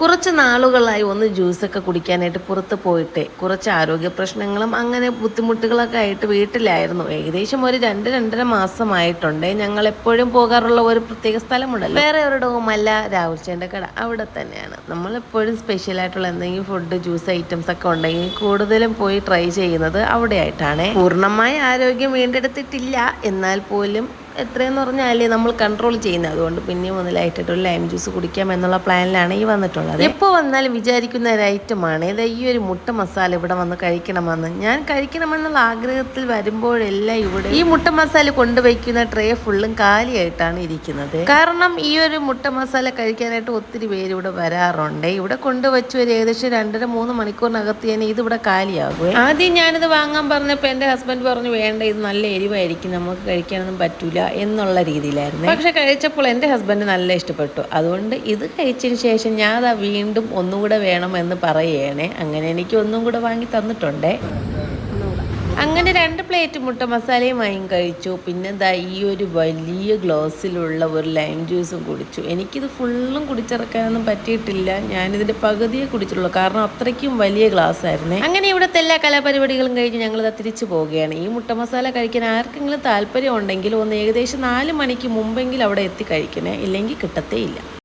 കുറച്ച് നാളുകളായി ഒന്ന് ജ്യൂസൊക്കെ കുടിക്കാനായിട്ട് പുറത്ത് പോയിട്ട് കുറച്ച് ആരോഗ്യ പ്രശ്നങ്ങളും അങ്ങനെ ബുദ്ധിമുട്ടുകളൊക്കെ ആയിട്ട് വീട്ടിലായിരുന്നു. ഏകദേശം ഒരു 2-2.5 മാസമായിട്ടുണ്ട്. ഞങ്ങൾ എപ്പോഴും പോകാറുള്ള ഒരു പ്രത്യേക സ്ഥലമുണ്ടല്ലോ, വേറെ ഒരിടവുമല്ല, രാഹുൽച്ചേൻ്റെ കട. അവിടെ തന്നെയാണ് നമ്മളെപ്പോഴും സ്പെഷ്യലായിട്ടുള്ള എന്തെങ്കിലും ഫുഡ് ജ്യൂസ് ഐറ്റംസ് ഒക്കെ ഉണ്ടെങ്കിൽ കൂടുതലും പോയി ട്രൈ ചെയ്യുന്നത് അവിടെ ആയിട്ടാണ്. പൂർണ്ണമായ ആരോഗ്യം വീണ്ടെടുത്തിട്ടില്ല, എന്നാൽ പോലും എത്രയെന്ന് പറഞ്ഞാൽ നമ്മൾ കൺട്രോൾ ചെയ്യുന്നത്. അതുകൊണ്ട് പിന്നെ മുതലായിട്ടൊരു ലൈം ജ്യൂസ് കുടിക്കാം എന്നുള്ള പ്ലാനിലാണ് ഈ വന്നിട്ടുള്ളത്. എപ്പോൾ വന്നാലും വിചാരിക്കുന്ന ഒരു ഐറ്റമാണ് ഇത്. ഈ ഒരു മുട്ട മസാല ഇവിടെ വന്ന് കഴിക്കണമെന്ന് ഞാൻ കഴിക്കണമെന്നുള്ള ആഗ്രഹത്തിൽ വരുമ്പോഴെല്ലാം ഇവിടെ ഈ മുട്ട മസാല കൊണ്ടുവയ്ക്കുന്ന ട്രേ ഫുള്ളും കാലിയായിട്ടാണ് ഇരിക്കുന്നത്. കാരണം ഈ ഒരു മുട്ട മസാല കഴിക്കാനായിട്ട് ഒത്തിരി പേര് ഇവിടെ വരാറുണ്ട്. ഇവിടെ കൊണ്ടുവച്ച് ഒരു ഏകദേശം 2-3 മണിക്കൂറിനകത്ത് തന്നെ ഇതിവിടെ കാലിയാകും. ആദ്യം ഞാനിത് വാങ്ങാൻ പറഞ്ഞപ്പോൾ എൻ്റെ ഹസ്ബൻഡ് പറഞ്ഞു വേണ്ട, ഇത് നല്ല എരിവായിരിക്കും, നമുക്ക് കഴിക്കാനൊന്നും പറ്റൂല എന്നുള്ള രീതിയിലായിരുന്നു. പക്ഷെ കഴിച്ചപ്പോൾ എൻ്റെ ഹസ്ബൻഡ് നല്ല ഇഷ്ടപ്പെട്ടു. അതുകൊണ്ട് ഇത് കഴിച്ചതിന് ശേഷം ഞാൻ അതാ വീണ്ടും ഒന്നുകൂടെ വേണം എന്ന് പറയുകയാണേ. അങ്ങനെ എനിക്ക് ഒന്നും കൂടെ വാങ്ങി തന്നിട്ടുണ്ട്. അങ്ങനെ 2 പ്ലേറ്റ് മുട്ട മസാലയും വാങ്ങി കഴിച്ചു. പിന്നെ ദാ ഈ ഒരു വലിയ ഗ്ലാസ്സിലുള്ള ഒരു ലൈം ജ്യൂസും കുടിച്ചു. എനിക്കിത് ഫുള്ളും കുടിച്ചിറക്കാനൊന്നും പറ്റിയിട്ടില്ല. ഞാനിതിൻ്റെ പകുതിയെ കുടിച്ചുള്ളൂ, കാരണം അത്രയ്ക്കും വലിയ ഗ്ലാസ് ആയിരുന്നേ. അങ്ങനെ ഇവിടുത്തെ എല്ലാ കലാപരിപാടികളും കഴിഞ്ഞ് ഞങ്ങളിത് തിരിച്ചു പോവുകയാണ്. ഈ മുട്ട മസാല കഴിക്കാൻ ആർക്കെങ്കിലും താല്പര്യം ഉണ്ടെങ്കിൽ ഒന്ന് ഏകദേശം 4 മണിക്ക് മുമ്പെങ്കിലും അവിടെ എത്തി കഴിക്കണേ, ഇല്ലെങ്കിൽ കിട്ടത്തേ ഇല്ല.